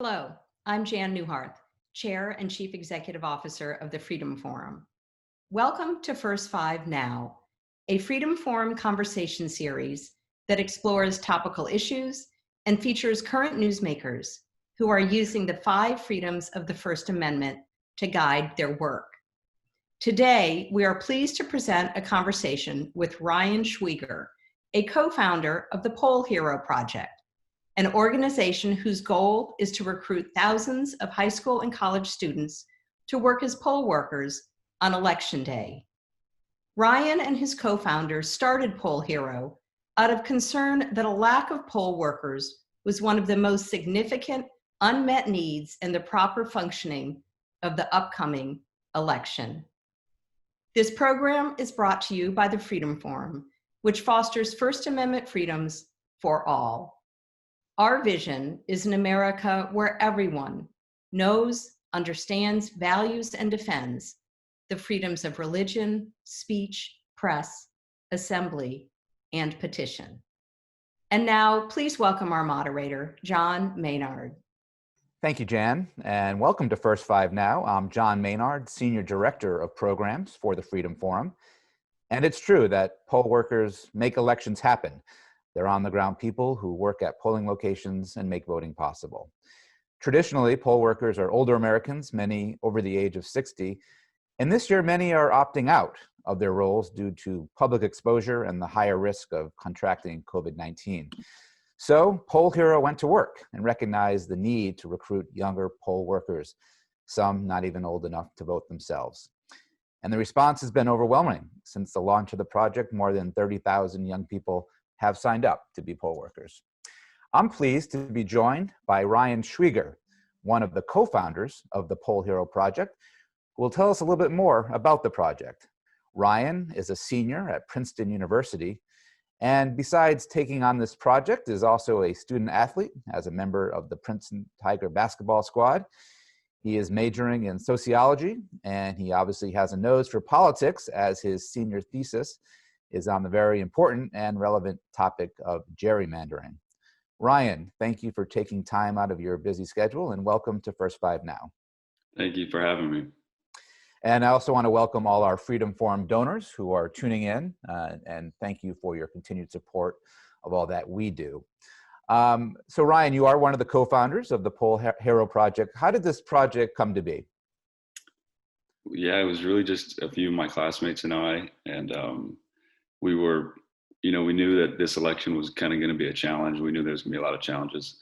Hello, I'm Jan Newharth, Chair and Chief Executive Officer of the Freedom Forum. Welcome to First Five Now, a Freedom Forum conversation series that explores topical issues and features current newsmakers who are using the 5 freedoms of the First Amendment to guide their work. Today, we are pleased to present a conversation with Ryan Schwieger, a co-founder of the Poll Hero Project, an organization whose goal is to recruit thousands of high school and college students to work as poll workers on Election Day. Ryan and his co-founders started Poll Hero out of concern that a lack of poll workers was one of the most significant unmet needs in the proper functioning of the upcoming election. This program is brought to you by the Freedom Forum, which fosters First Amendment freedoms for all. Our vision is an America where everyone knows, understands, values, and defends the freedoms of religion, speech, press, assembly, and petition. And now, please welcome our moderator, John Maynard. Thank you, Jan, and welcome to First Five Now. I'm John Maynard, Senior Director of Programs for the Freedom Forum. And it's true that poll workers make elections happen. They're on-the-ground people who work at polling locations and make voting possible. Traditionally, poll workers are older Americans, many over the age of 60, and this year many are opting out of their roles due to public exposure and the higher risk of contracting COVID-19. So Poll Hero went to work and recognized the need to recruit younger poll workers, some not even old enough to vote themselves. And the response has been overwhelming. Since the launch of the project, more than 30,000 young people have signed up to be poll workers. I'm pleased to be joined by Ryan Schwieger, one of the co-founders of the Poll Hero Project, who will tell us a little bit more about the project. Ryan is a senior at Princeton University, and besides taking on this project, is also a student athlete as a member of the Princeton Tiger basketball squad. He is majoring in sociology, and he obviously has a nose for politics, as his senior thesis is on the very important and relevant topic of gerrymandering. Ryan, thank you for taking time out of your busy schedule, and welcome to First Five Now. Thank you for having me. And I also want to welcome all our Freedom Forum donors who are tuning in, and thank you for your continued support of all that we do. So Ryan, you are one of the co-founders of the Poll Hero Project. How did this project come to be? Yeah, it was really just a few of my classmates and I, and we were, we knew that this election was kind of going to be a challenge. We knew there was going to be a lot of challenges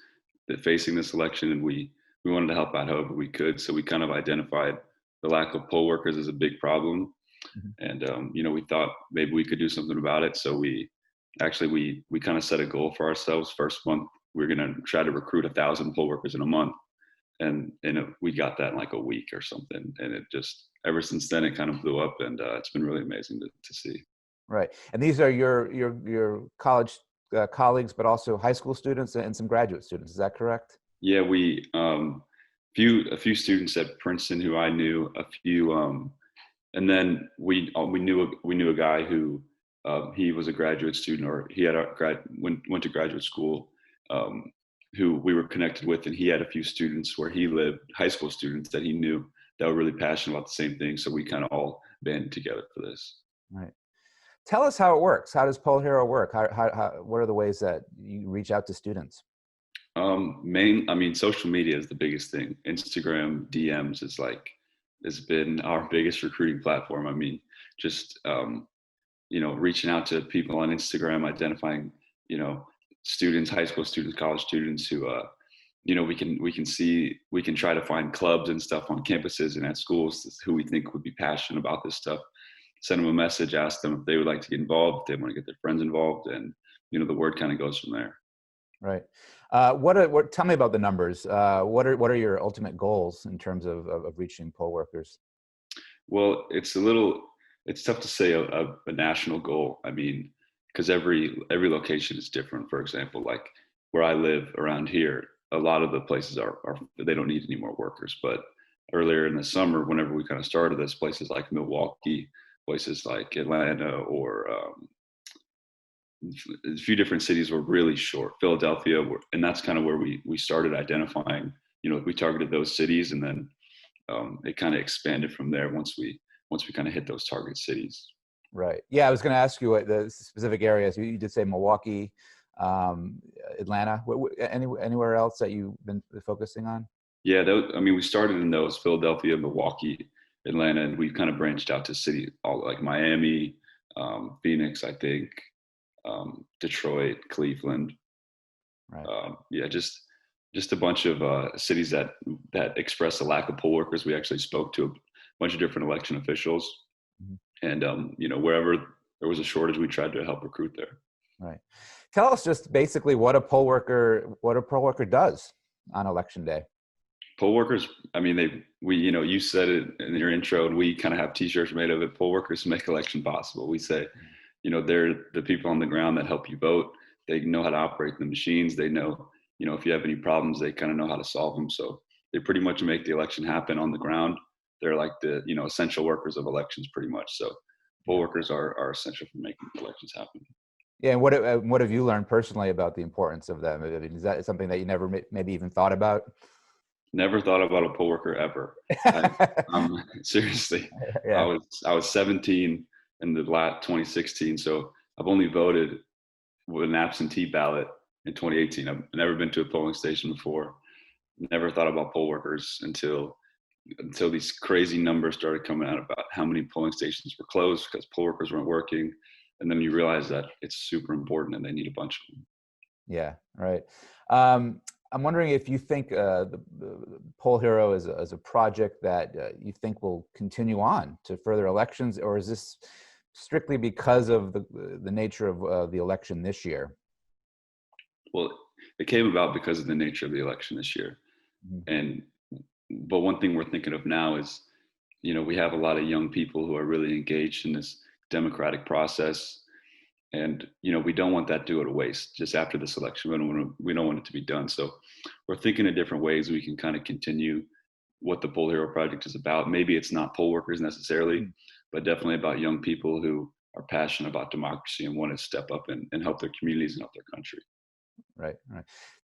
that facing this election, and we wanted to help out however we could. So we kind of identified the lack of poll workers as a big problem. Mm-hmm. And, we thought maybe we could do something about it. So we kind of set a goal for ourselves. First month, we're going to try to recruit 1,000 poll workers in a month. And we got that in like a week or something. And it just, ever since then, it kind of blew up, and it's been really amazing to see. Right, and these are your college colleagues, but also high school students and some graduate students. Is that correct? Yeah, we a few students at Princeton who I knew, a few, and then we knew a guy who he was a graduate student, or he had went to graduate school, who we were connected with, and he had a few students where he lived, high school students that he knew that were really passionate about the same thing. So we kind of all banded together for this. Right. Tell us how it works. How does Poll Hero work? What are the ways that you reach out to students? Social media is the biggest thing. Instagram DMs has been our biggest recruiting platform. Just reaching out to people on Instagram, identifying, students, high school students, college students who, we can try to find clubs and stuff on campuses and at schools who we think would be passionate about this stuff. Send them a message, ask them if they would like to get involved, if they want to get their friends involved, and the word kind of goes from there. Right. Tell me about the numbers. What are your ultimate goals in terms of reaching poll workers? Well, it's tough to say a national goal. Because every location is different. For example, like where I live around here, a lot of the places are they don't need any more workers. But earlier in the summer, whenever we kind of started this, places like Milwaukee, places like Atlanta, or a few different cities were really short. Philadelphia, and that's kind of where we started identifying we targeted those cities, and then it kind of expanded from there once we kind of hit those target cities. Right. Yeah, I was going to ask you what the specific areas. You did say Milwaukee, Atlanta. Anywhere else that you've been focusing on? Yeah, we started in those: Philadelphia, Milwaukee, Atlanta, and we've kind of branched out to city, all like Miami, Phoenix, I think, Detroit, Cleveland. Right. Yeah, just a bunch of cities that express a lack of poll workers. We actually spoke to a bunch of different election officials, and wherever there was a shortage, we tried to help recruit there. Right. Tell us just basically what a poll worker does on election day. Poll workers, you said it in your intro, and we kind of have T-shirts made of it. Poll workers make election possible. We say, they're the people on the ground that help you vote. They know how to operate the machines. They know, if you have any problems, they kind of know how to solve them. So they pretty much make the election happen on the ground. They're like the, essential workers of elections pretty much. So poll workers are essential for making elections happen. Yeah, and what have you learned personally about the importance of them? I mean, is that something that you never maybe even thought about? Never thought about a poll worker ever. Seriously, Yeah. I was 17 in the last 2016, so I've only voted with an absentee ballot in 2018. I've never been to a polling station before. Never thought about poll workers until these crazy numbers started coming out about how many polling stations were closed because poll workers weren't working, and then you realize that it's super important and they need a bunch of them. Yeah, right. I'm wondering if you think the Poll Hero is a project that you think will continue on to further elections, or is this strictly because of the nature of the election this year? Well, it came about because of the nature of the election this year. But one thing we're thinking of now is, we have a lot of young people who are really engaged in this democratic process. And, we don't want that to go to waste just after this election. We don't want it to be done. So we're thinking of different ways we can kind of continue what the Poll Hero Project is about. Maybe it's not poll workers necessarily, but definitely about young people who are passionate about democracy and want to step up and help their communities and help their country. Right.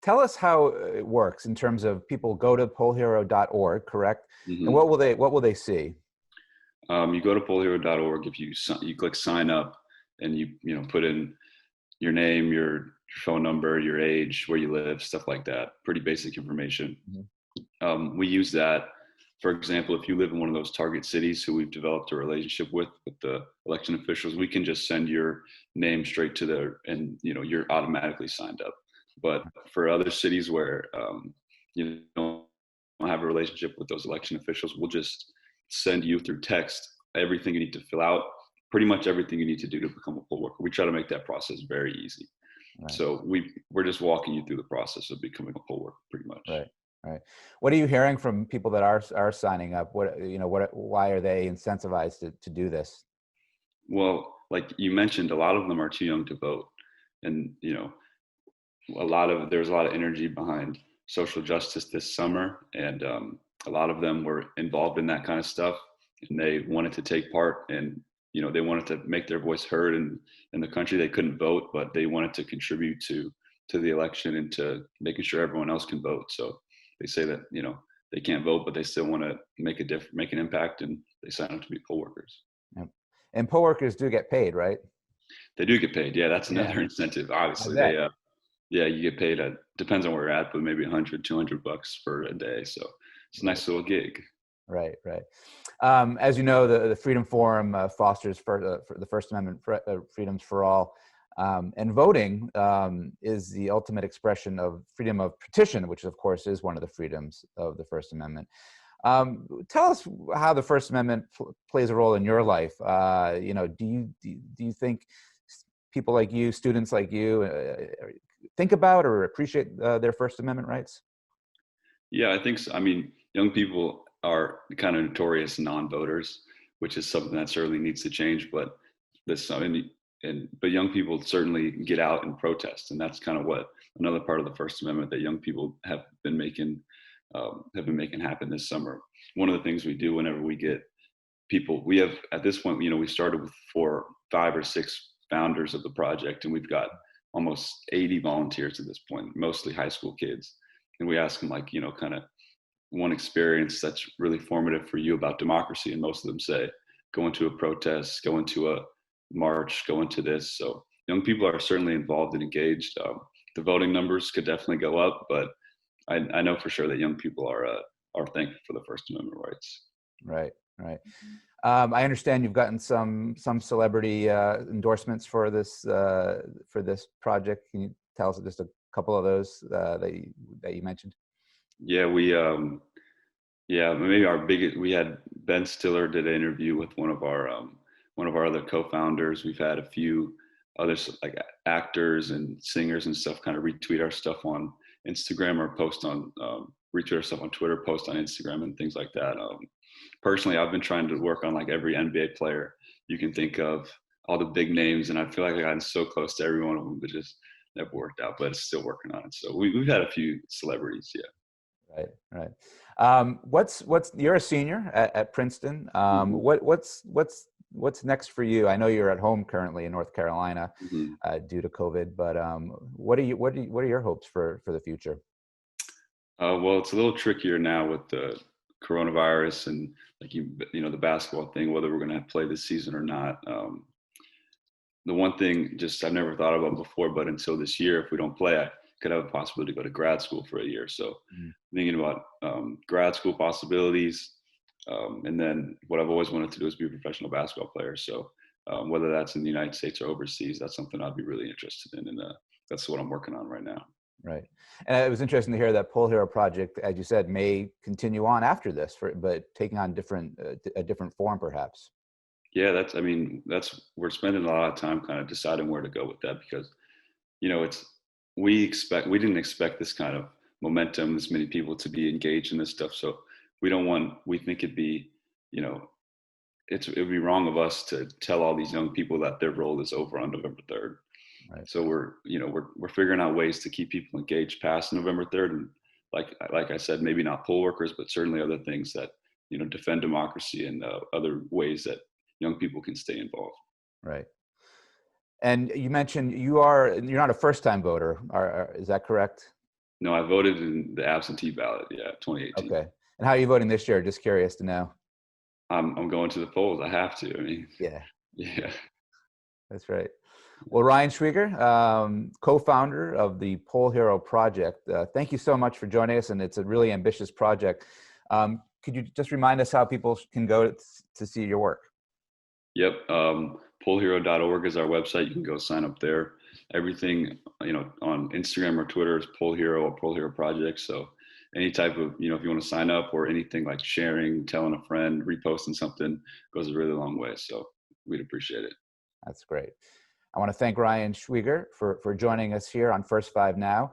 Tell us how it works in terms of people go to pollhero.org, correct? Mm-hmm. And what will they see? You go to pollhero.org. If you click sign up, and you put in your name, your phone number, your age, where you live, stuff like that. Pretty basic information. We use that. For example, if you live in one of those target cities who we've developed a relationship with the election officials, we can just send your name straight to and you're automatically signed up. But for other cities where you don't have a relationship with those election officials, we'll just send you through text everything you need to fill out, pretty much everything you need to do to become a poll worker. We try to make that process very easy. Right. So we're just walking you through the process of becoming a poll worker, pretty much. Right. What are you hearing from people that are signing up? Why are they incentivized to do this? Well, like you mentioned, a lot of them are too young to vote, and there's a lot of energy behind social justice this summer, and a lot of them were involved in that kind of stuff, and they wanted to take part, and they wanted to make their voice heard in the country. They couldn't vote, but they wanted to contribute to the election and to making sure everyone else can vote. So they say that they can't vote, but they still want to make an impact, and they sign up to be poll workers. Yep. And poll workers do get paid, right? They do get paid. Yeah, that's another incentive. Obviously, you get paid. Depends on where you're at, but maybe $100, $200 for a day. So it's a nice little gig. Right. As you know, the Freedom Forum fosters for the First Amendment freedoms for all, and voting is the ultimate expression of freedom of petition, which of course is one of the freedoms of the First Amendment. Tell us how the First Amendment plays a role in your life. Do you think people like you, students like you, think about or appreciate their First Amendment rights? Yeah, I think so. I mean, young people are kind of notorious non-voters, which is something that certainly needs to change. But young people certainly get out and protest, and that's kind of what another part of the First Amendment that young people have been making happen this summer. One of the things we do whenever we get people, we have at this point, we started with 5 or 6 founders of the project, and we've got almost 80 volunteers at this point, mostly high school kids. And we ask them, like, kind of, one experience that's really formative for you about democracy. And most of them say, go into a protest, go into a march, go into this. So young people are certainly involved and engaged. The voting numbers could definitely go up, but I know for sure that young people are thankful for the First Amendment rights. Right, right. I understand you've gotten some celebrity endorsements for this project. Can you tell us just a couple of those that you mentioned? Yeah, maybe our biggest. We had Ben Stiller did an interview with one of our other co-founders. We've had a few others like actors and singers and stuff kind of retweet our stuff on Instagram or post on retweet our stuff on Twitter, post on Instagram and things like that. Personally, I've been trying to work on like every NBA player you can think of, all the big names, and I feel like I've gotten so close to every one of them, but just never worked out. But it's still working on it. So we've had a few celebrities, yeah. Right. You're a senior at Princeton. What's next for you? I know you're at home currently in North Carolina due to COVID, but what are your hopes for the future? Well, it's a little trickier now with the coronavirus and like the basketball thing, whether we're going to play this season or not. The one thing just I've never thought about before, but until this year, if we don't play, I could have a possibility to go to grad school for a year. So thinking about grad school possibilities. And then what I've always wanted to do is be a professional basketball player. So whether that's in the United States or overseas, that's something I'd be really interested in. And that's what I'm working on right now. Right. And it was interesting to hear that Poll Hero project, as you said, may continue on after this, but taking on a different form perhaps. Yeah, we're spending a lot of time kind of deciding where to go with that because, we didn't expect this kind of momentum, this many people to be engaged in this stuff. So we think it'd be, it'd be wrong of us to tell all these young people that their role is over on November 3rd. Right. So we're figuring out ways to keep people engaged past November 3rd. And like I said, maybe not poll workers, but certainly other things that, defend democracy and other ways that young people can stay involved. Right. And you mentioned you're not a first-time voter. Is that correct? No, I voted in the absentee ballot. Yeah, 2018. Okay. And how are you voting this year? Just curious to know. I'm going to the polls. I have to. Yeah. Yeah. That's right. Well, Ryan Schwieger, co-founder of the Poll Hero Project, thank you so much for joining us, and it's a really ambitious project. Could you just remind us how people can go to see your work? Yep. Pollhero.org is our website. You can go sign up there. Everything, on Instagram or Twitter is Poll Hero or Poll Hero Project. So any type of, if you want to sign up or anything like sharing, telling a friend, reposting something goes a really long way. So we'd appreciate it. That's great. I want to thank Ryan Schwieger for joining us here on First Five Now.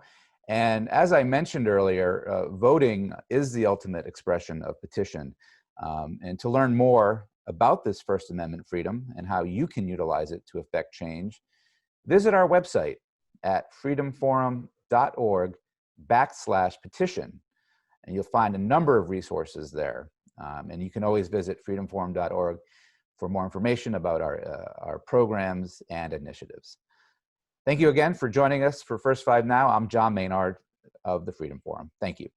And as I mentioned earlier, voting is the ultimate expression of petition. And to learn more about this First Amendment freedom and how you can utilize it to affect change, visit our website at freedomforum.org/petition. And you'll find a number of resources there. And you can always visit freedomforum.org for more information about our programs and initiatives. Thank you again for joining us for First Five Now. I'm John Maynard of the Freedom Forum. Thank you.